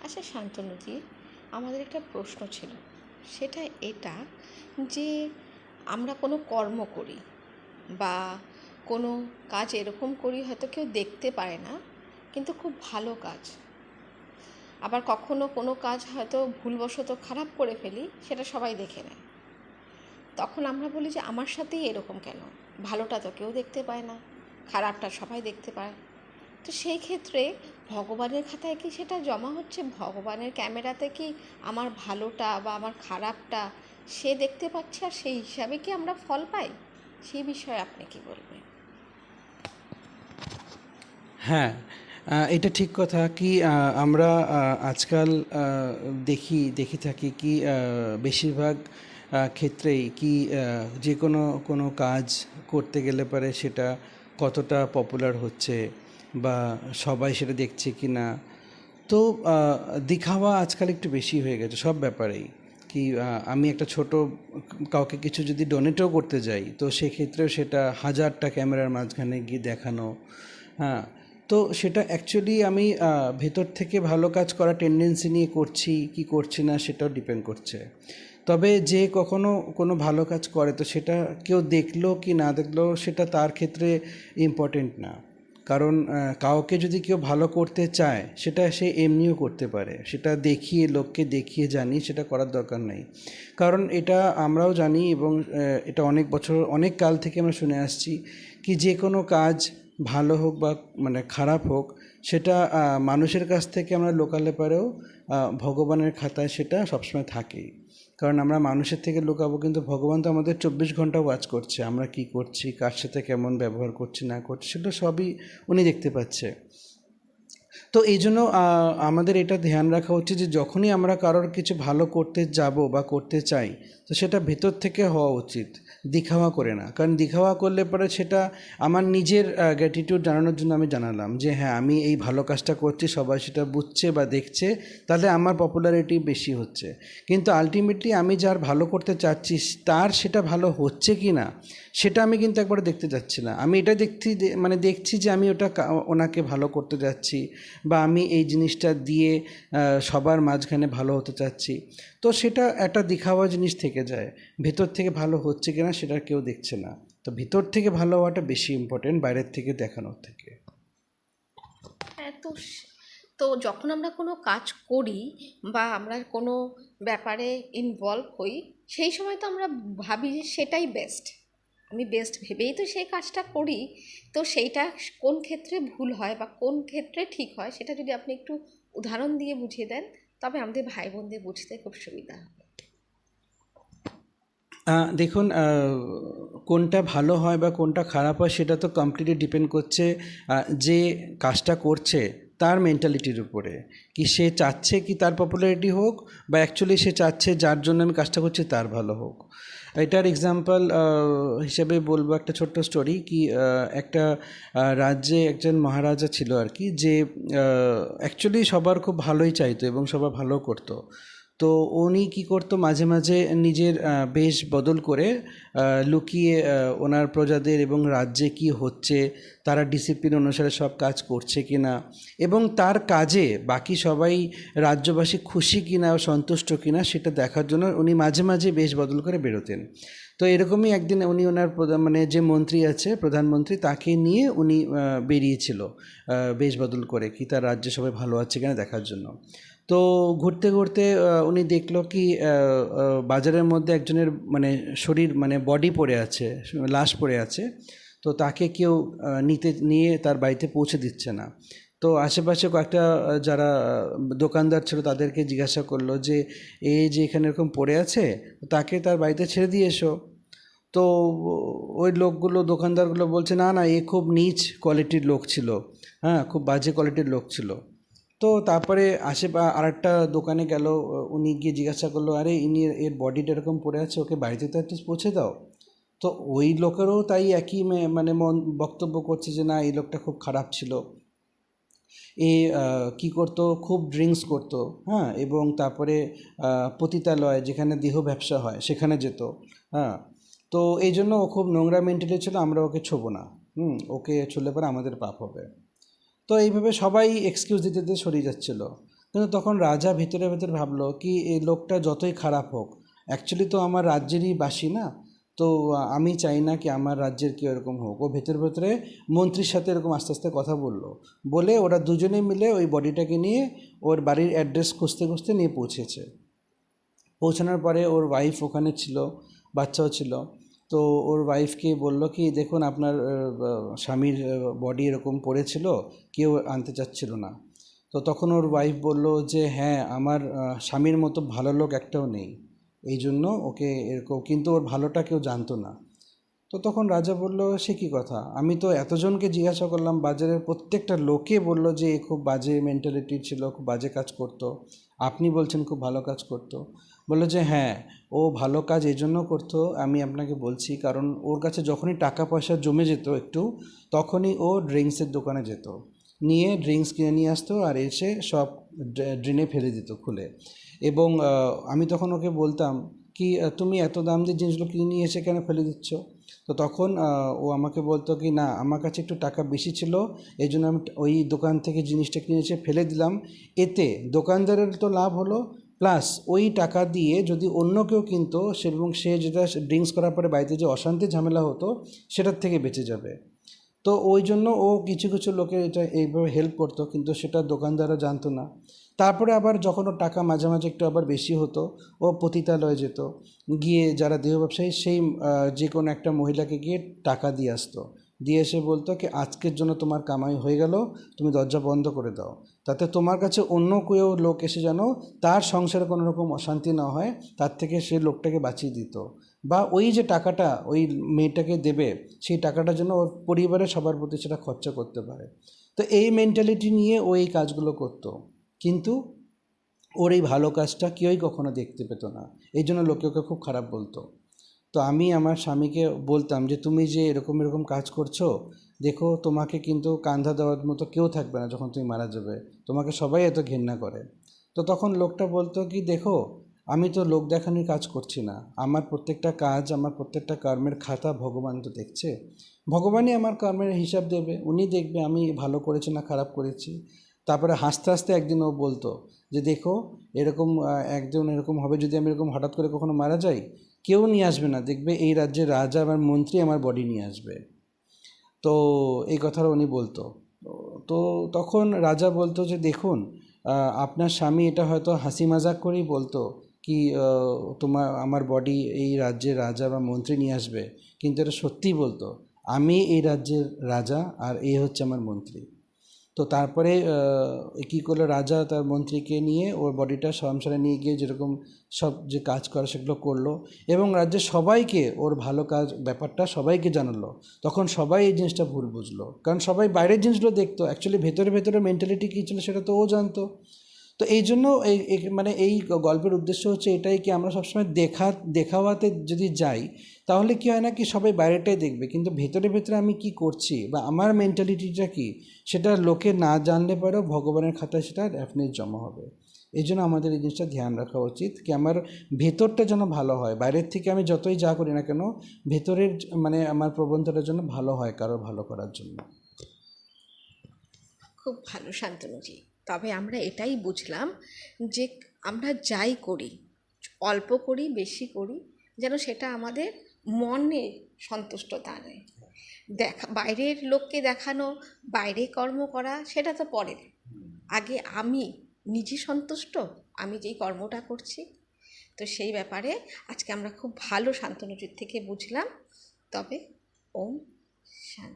আচ্ছা শান্তনুজি, আমাদের একটা প্রশ্ন ছিল। সেটা এটা যে আমরা কোনো কর্ম করি বা কোনো কাজ এরকম করি, হয়তো কেউ দেখতে পারে না, কিন্তু খুব ভালো কাজ। আবার কখনো কোনো কাজ হয়তো ভুলবশত খারাপ করে ফেলি, সেটা সবাই দেখে নেয়। তখন আমরা বলি যে আমার সাথেই এরকম কেন? ভালোটা তো কেউ দেখতে পায় না, খারাপটা সবাই দেখতে পায়। তো সেই ক্ষেত্রে ভগবানের খাতায় কি সেটা জমা হচ্ছে? ভগবানের ক্যামেরাতে কি আমার ভালোটা বা আমার খারাপটা সে দেখতে পাচ্ছে, আর সেই হিসাবে কি আমরা ফল পাই? সেই বিষয়ে আপনি কি বলবেন? হ্যাঁ, এটা ঠিক কথা কি আমরা আজকাল দেখে থাকি কি বেশিরভাগ ক্ষেত্রেই কি যে কোনো কাজ করতে গেলে পারে সেটা কতটা পপুলার হচ্ছে বা সবাই সেটা দেখছে কি না। তো দিখাওয়া আজকাল একটু বেশি হয়ে গেছে সব ব্যাপারেই। কি আমি একটা ছোট কাউকে কিছু যদি ডোনেটও করতে যাই, তো সেক্ষেত্রেও সেটা হাজারটা ক্যামেরার মাঝখানে গিয়ে দেখানো। হ্যাঁ, তো সেটা অ্যাকচুয়ালি আমি ভেতর থেকে ভালো কাজ করা টেন্ডেন্সি নিয়ে করছি কি করছি না সেটাও ডিপেন্ড করছে। তবে যে কখনো কোনো ভালো কাজ করে, তো সেটা কেউ দেখলো কি না দেখলো সেটা তার ক্ষেত্রে ইম্পর্টেন্ট না। কারণ কাউকে যদি কেউ ভালো করতে চায় সেটা সে এমনিও করতে পারে, সেটা দেখিয়ে লোককে দেখিয়ে জানি সেটা করার দরকার নেই। কারণ এটা আমরাও জানি এবং এটা অনেক বছর অনেক কাল থেকে আমরা শুনে আসছি কি যে কোনো কাজ ভালো হোক বা মানে খারাপ হোক, সেটা মানুষের কাছ থেকে আমরা লোকালে পারেও ভগবানের খাতায় সেটা সবসময় থাকেই। কারণ আমরা মানুষের থেকে লুকাবো, কিন্তু ভগবান তো আমাদের 24 ঘন্টা ওয়াচ করছে, আমরা কি করছি, কার সাথে কেমন ব্যবহার করছি না করছি সেটা সবই উনি দেখতে পাচ্ছে। তো এই জন্য আমাদের এটা ধ্যান রাখা উচিত যে যখনই আমরা কারোর কিছু ভালো করতে যাব বা করতে চাই, তো সেটা ভেতর থেকে হওয়া উচিত, দিখাওয়া করে না। কারণ দিখাওয়া করলে পরে সেটা আমার নিজের গ্র্যাটিটিউড জানানোর জন্য আমি জানালাম যে হ্যাঁ আমি এই ভালো কাজটা করছি, সবাই সেটা বুঝছে বা দেখছে, তাহলে আমার পপুলারিটি বেশি হচ্ছে। কিন্তু আলটিমেটলি আমি যার ভালো করতে চাচ্ছি তার সেটা ভালো হচ্ছে কি না সেটা আমি কিন্তু একবার দেখতে যাচ্ছি না। আমি এটা মানে দেখছি যে আমি ওটা ওনাকে ভালো করতে যাচ্ছি বা আমি এই জিনিসটা দিয়ে সবার মাঝখানে ভালো হতে চাচ্ছি। তো সেটা একটা দেখাওয়া জিনিস থেকে যায়, ভেতর থেকে ভালো হচ্ছে কিনা সেটা কেউ দেখছে না। তো ভিতর থেকে ভালো হওয়াটা বেশি ইম্পর্টেন্ট বাইরের থেকে দেখানোর থেকে। হ্যাঁ, তো যখন আমরা কোনো কাজ করি বা আমরা কোনো ব্যাপারে ইনভলভ হই, সেই সময় তো আমরা ভাবি যে সেটাই বেস্ট। আমি বেস্ট ভেবেই তো সেই কাজটা করি। তো সেইটা কোন ক্ষেত্রে ভুল হয় বা কোন ক্ষেত্রে ঠিক হয়, সেটা যদি আপনি একটু উদাহরণ দিয়ে বুঝিয়ে দেন, তবে আমাদের ভাই বোনদের বুঝতে খুব সুবিধা হবে। দেখুন, কোনটা ভালো হয় বা কোনটা খারাপ হয় সেটা তো কমপ্লিটলি ডিপেন্ড করছে যে কাজটা করছে তার মেন্টালিটির উপরে। কি সে চাচ্ছে কি তার পপুলারিটি হোক, বা অ্যাকচুয়ালি সে চাচ্ছে যার জন্য আমি কাজটা করছি তার ভালো হোক। এটার এক্সাম্পল হিসেবে বলবো একটা ছোট্ট স্টোরি কি একটা রাজ্যে একজন মহারাজা ছিল আর কি, যে অ্যাকচুয়ালি সবার খুব ভালোই চাইতো এবং সবার ভালো করতো। তো উনি কী করতো, মাঝে মাঝে নিজের বেশ বদল করে লুকিয়ে ওনার প্রজাদের এবং রাজ্যে কি হচ্ছে, তারা ডিসিপ্লিন অনুসারে সব কাজ করছে কি না, এবং তার কাজে বাকি সবাই রাজ্যবাসী খুশি কি না, সন্তুষ্ট কি না সেটা দেখার জন্য উনি মাঝে মাঝে বেশ বদল করে বেরোতেন। তো এরকমই একদিন উনি ওনার মানে যে মন্ত্রী আছে প্রধানমন্ত্রী, তাকে নিয়ে উনি বেরিয়েছিল বেশ বদল করে কি তার রাজ্যে সবাই ভালো আছে কিনা দেখার জন্য। তো ঘুরতে ঘুরতে উনি দেখলো কি বাজারের মধ্যে একজনের মানে শরীর মানে বডি পড়ে আছে, লাশ পড়ে আছে। তো তাকে কেউ নিয়ে তার বাড়িতে পৌঁছে দিচ্ছে না। তো আশেপাশে কয়েকটা যারা দোকানদার ছিল তাদেরকে জিজ্ঞাসা করলো যে এই যে এখানে এরকম পড়ে আছে, তাকে তার বাড়িতে ছেড়ে দিয়ে এসো। তো ওই লোকগুলো দোকানদারগুলো বলছে না না, এ খুব নীচ কোয়ালিটির লোক ছিল, হ্যাঁ খুব বাজে কোয়ালিটির লোক ছিল। তো তারপরে আরেকটা দোকানে গেল, উনি গিয়ে জিজ্ঞাসা করলো আরে ইনি এর বডিটা এরকম পড়ে আছে, ওকে বাড়িতে তো অ্যাটলিস্ট পৌঁছে দাও। তো ওই লোকেরও তাই একই মানে বক্তব্য করছে যে না এই লোকটা খুব খারাপ ছিল। এ কী করতো, খুব ড্রিঙ্কস করতো, হ্যাঁ, এবং তারপরে পতিতালয় যেখানে দেহ ব্যবসা হয় সেখানে যেত। হ্যাঁ, তো এই জন্য ও খুব নোংরা মেন্টালি ছিল, আমরা ওকে ছোবো না। ওকে ছুলে পরে আমাদের পাপ হবে। তো এইভাবে সবাই এক্সকিউজ দিতে দিতে সরিয়ে যাচ্ছিলো। কিন্তু তখন রাজা ভিতরে ভিতরে ভাবলো কি এই লোকটা যতই খারাপ হোক, অ্যাকচুয়ালি তো আমার রাজ্যেরই বাসী না, তো আমি চাই না কি আমার রাজ্যের কেউ এরকম হোক। ও ভেতরে ভেতরে মন্ত্রীর সাথে এরকম আস্তে আস্তে কথা বললো, বলে ওরা দুজনে মিলে ওই বডিটাকে নিয়ে ওর বাড়ির অ্যাড্রেস খুঁজতে খুঁজতে নিয়ে পৌঁছেছে। পৌঁছানোর পরে ওর ওয়াইফ ওখানে ছিল, বাচ্চাও ছিল। তো ওর ওয়াইফকে বলল কি দেখুন আপনার স্বামীর বডি এরকম পড়েছিল, কেউ আনতে চাচ্ছিল না। তো তখন ওর ওয়াইফ বলল যে হ্যাঁ আমার স্বামীর মতো ভালো লোক একটাও নেই, এই জন্য ওকে এরকম, কিন্তু ওর ভালোটা কেউ জানতো না। তো তখন রাজা বলল সে কী কথা, আমি তো এতজনকে জিজ্ঞাসা করলাম, বাজারের প্রত্যেকটা লোকে বলল যে এ খুব বাজে মেন্টালিটি ছিল, খুব বাজে কাজ করতো, আপনি বলছেন খুব ভালো কাজ করতো। বললো যে হ্যাঁ ও ভালো কাজ এই জন্য করতো, আমি আপনাকে বলছি, কারণ ওর কাছে যখনই টাকা পয়সা জমে যেত একটু, তখনই ও ড্রিঙ্কসের দোকানে যেত, নিয়ে ড্রিঙ্কস কিনে নিয়ে আসতো আর এসে সব ড্রেনে ফেলে দিত খুলে। এবং আমি তখন ওকে বলতাম কি তুমি এত দাম দিয়ে জিনিসগুলো কিনে নিয়ে এসে কেন ফেলে দিচ্ছ? তো তখন ও আমাকে বলতো কি না আমার কাছে একটু টাকা বেশি ছিল, এই জন্য আমি ওই দোকান থেকে জিনিসটা কিনে এসে ফেলে দিলাম। এতে দোকানদারের তো লাভ হলো, প্লাস ওই টাকা দিয়ে যদি অন্য কেউ কিনতো এবং সে যেটা ড্রিঙ্কস করার পরে বাড়িতে যে অশান্তি ঝামেলা হতো সেটার থেকে বেঁচে যাবে। তো ওই জন্য ও কিছু কিছু লোকের এটা এইভাবে হেল্প করতো, কিন্তু সেটা দোকানদাররা জানতো না। তারপরে আবার যখন ওর টাকা মাঝে মাঝে একটু আবার বেশি হতো, ও পতিতালয়ে যেত, গিয়ে যারা দেহ ব্যবসায়ী সেই যে কোনো একটা মহিলাকে গিয়ে টাকা দিয়ে আসতো, দিয়ে এসে বলতো কি আজকের জন্য তোমার কামাই হয়ে গেল, তুমি দরজা বন্ধ করে দাও, তাতে তোমার কাছে অন্য কেউ লোক এসে যেন তার সংসারে কোনো রকম অশান্তি না হয়, তার থেকে সে লোকটাকে বাঁচিয়ে দিত। বা ওই যে টাকাটা ওই মেয়েটাকে দেবে, সেই টাকাটা যেন ওর পরিবারের সবার প্রতি সেটা খরচা করতে পারে। তো এই মেন্টালিটি নিয়ে ও এই কাজগুলো করতো, কিন্তু ওর এই ভালো কাজটা কেউই কখনো দেখতে পেতো না, এই জন্য লোকে ওকে খুব খারাপ বলতো। তো আমি আমার স্বামীকে বলতাম যে তুমি যে এরকম এরকম কাজ করছো, দেখো তোমাকে কিন্তু কাঁধা দেওয়ার মতো কেউ থাকবে না যখন তুমি মারা যাবে, তোমাকে সবাই এত ঘেন্না করে। তো তখন লোকটা বলতো কি দেখো আমি তো লোক দেখানোর কাজ করছি না, আমার প্রত্যেকটা কাজ আমার প্রত্যেকটা কর্মের খাতা ভগবান তো দেখছে, ভগবানই আমার কর্মের হিসাব দেবে, উনি দেখবে আমি ভালো করেছি না খারাপ করেছি। তারপরে হাসতে হাসতে একদিন ও বলতো যে দেখো এরকম একজন এরকম হবে, যদি আমি এরকম হঠাৎ করে কখনো মারা যাই, কেউ নিয়ে আসবে না, দেখবে এই রাজ্যের রাজা আমার মন্ত্রী আমার বডি নিয়ে আসবে। তো এই কথাটা উনি বলতো। তো তখন রাজা বলতো যে দেখুন আপনার স্বামী এটা হয়তো হাসি মজাক করেই বলতো কি তোমার আমার বডি এই রাজ্যের রাজা বা মন্ত্রী নিয়ে আসবে, কিন্তু এটা সত্যিই বলতো আমি এই রাজ্যের রাজা আর এই হচ্ছে আমার মন্ত্রী। তো তারপরে কী করলো রাজা তার মন্ত্রীকে নিয়ে ওর বডিটা শ্মশানে নিয়ে গিয়ে যেরকম সব যে কাজ করে সেগুলো করলো, এবং রাজ্যের সবাইকে ওর ভালো কাজ ব্যাপারটা সবাইকে জানালো। তখন সবাই এই জিনিসটা ভুল বুঝলো, কারণ সবাই বাইরের জিনিসগুলো দেখতো, অ্যাকচুয়ালি ভেতরে ভেতরে মেন্টালিটি কী ছিল সেটা তো ও জানতো। তো এই জন্য মানে এই গল্পের উদ্দেশ্য হচ্ছে এটাই কি আমরা সবসময় দেখাওয়াতে যদি যাই, তাহলে কি হয় না কি সবাই বাইরেটাই দেখবে, কিন্তু ভেতরে ভেতরে আমি কি করছি বা আমার মেন্টালিটিটা কি সেটা লোকে না জানলে পরেও ভগবানের খাতায় সেটা ডেফিনেটলি জমা হবে। এই জন্য আমাদের এই জিনিসটা ধ্যান রাখা উচিত কি আমার ভেতরটা যেন ভালো হয়, বাইরের থেকে আমি যতই যা করি না কেন ভেতরের মানে আমার প্রবণতাটা যেন ভালো হয় কারো ভালো করার জন্য। খুব ভালো শান্তনুজি। তবে আমরা এটাই বুঝলাম যে আমরা যাই করি, অল্প করি বেশি করি, যেন সেটা আমাদের মনে সন্তুষ্টতা আনে। বাইরের লোককে দেখানো, বাইরে কর্ম করা সেটা তো পরে, আগে আমি নিজে সন্তুষ্ট, আমি যেই কর্মটা করছি। তো সেই ব্যাপারে আজকে আমরা খুব ভালো শান্তনুজির থেকে বুঝলাম। তবে ওম শান্তি।